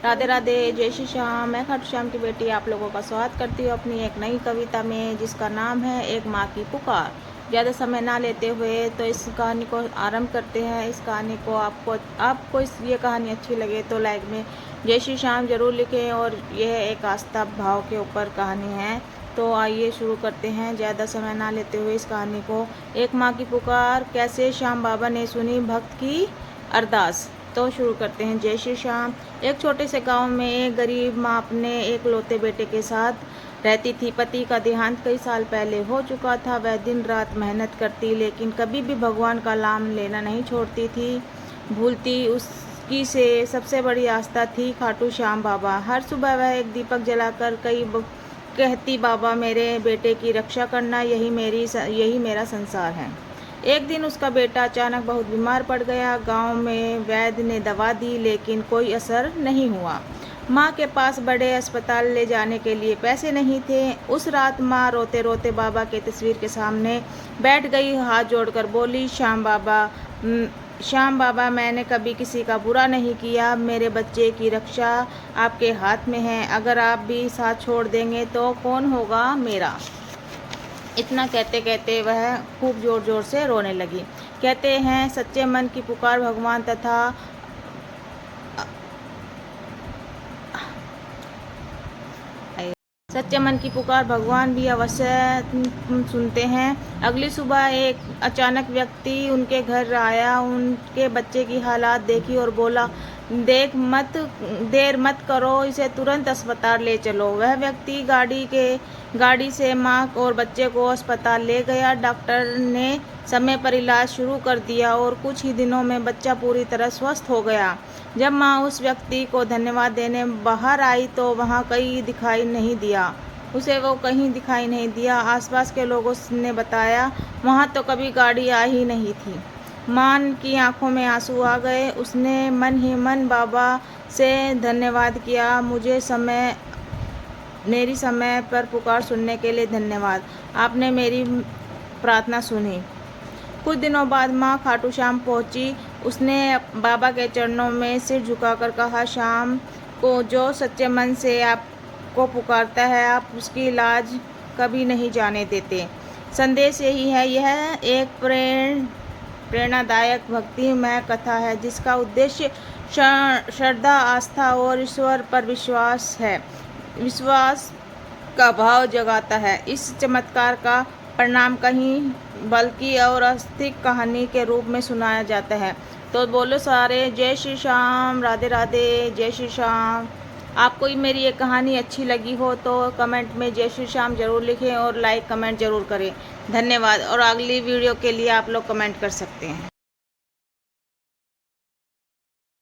राधे राधे, जय श्री श्याम। मैं खाटू श्याम की बेटी आप लोगों का स्वागत करती हूँ अपनी एक नई कविता में, जिसका नाम है एक माँ की पुकार। ज़्यादा समय ना लेते हुए तो इस कहानी को आरंभ करते हैं। इस कहानी को आपको ये कहानी अच्छी लगे तो लाइक में जय श्री श्याम जरूर लिखें। और यह एक आस्था भाव के ऊपर कहानी है, तो आइए शुरू करते हैं ज़्यादा समय ना लेते हुए इस कहानी को। एक माँ की पुकार, कैसे श्याम बाबा ने सुनी भक्त की अरदास। तो शुरू करते हैं। जय श्री श्याम। एक छोटे से गांव में एक गरीब माँ अपने एक लौते बेटे के साथ रहती थी। पति का देहांत कई साल पहले हो चुका था। वह दिन रात मेहनत करती, लेकिन कभी भी भगवान का नाम लेना नहीं छोड़ती थी, भूलती। उसकी से सबसे बड़ी आस्था थी खाटू श्याम बाबा। हर सुबह वह एक दीपक जलाकर कहती, बाबा मेरे बेटे की रक्षा करना, यही मेरा संसार है। एक दिन उसका बेटा अचानक बहुत बीमार पड़ गया। गांव में वैद्य ने दवा दी, लेकिन कोई असर नहीं हुआ। माँ के पास बड़े अस्पताल ले जाने के लिए पैसे नहीं थे। उस रात माँ रोते रोते बाबा की तस्वीर के सामने बैठ गई। हाथ जोड़कर बोली, श्याम बाबा, मैंने कभी किसी का बुरा नहीं किया। मेरे बच्चे की रक्षा आपके हाथ में है। अगर आप भी साथ छोड़ देंगे तो कौन होगा मेरा। इतना कहते कहते वह खूब जोर जोर से रोने लगी। कहते हैं, सच्चे मन की पुकार भगवान तथा सच्चे मन की पुकार भगवान भी अवश्य सुनते हैं। अगली सुबह एक अचानक व्यक्ति उनके घर आया। उनके बच्चे की हालात देखी और बोला, देर मत करो, इसे तुरंत अस्पताल ले चलो। वह व्यक्ति गाड़ी से माँ और बच्चे को अस्पताल ले गया। डॉक्टर ने समय पर इलाज शुरू कर दिया और कुछ ही दिनों में बच्चा पूरी तरह स्वस्थ हो गया। जब माँ उस व्यक्ति को धन्यवाद देने बाहर आई तो वहाँ कहीं दिखाई नहीं दिया। आसपास के लोगों ने बताया, वहाँ तो कभी गाड़ी आ ही नहीं थी। माँ की आंखों में आंसू आ गए। उसने मन ही मन बाबा से धन्यवाद किया। मेरी समय पर पुकार सुनने के लिए धन्यवाद। आपने मेरी प्रार्थना सुनी। कुछ दिनों बाद माँ खाटू श्याम पहुँची। उसने बाबा के चरणों में सिर झुकाकर कहा, श्याम को जो सच्चे मन से आपको पुकारता है, आप उसकी लाज कभी नहीं जाने देते। संदेश यही है। यह एक प्रेरणादायक भक्तिमय कथा है, जिसका उद्देश्य श्रद्धा, आस्था और ईश्वर पर विश्वास का भाव जगाता है। इस चमत्कार का परिणाम कहीं बल्कि और अस्तिक कहानी के रूप में सुनाया जाता है। तो बोलो सारे जय श्री श्याम, राधे राधे, जय श्री श्याम। आपको मेरी ये कहानी अच्छी लगी हो तो कमेंट में जय श्री श्याम जरूर लिखें और लाइक कमेंट जरूर करें। धन्यवाद। और अगली वीडियो के लिए आप लोग कमेंट कर सकते हैं।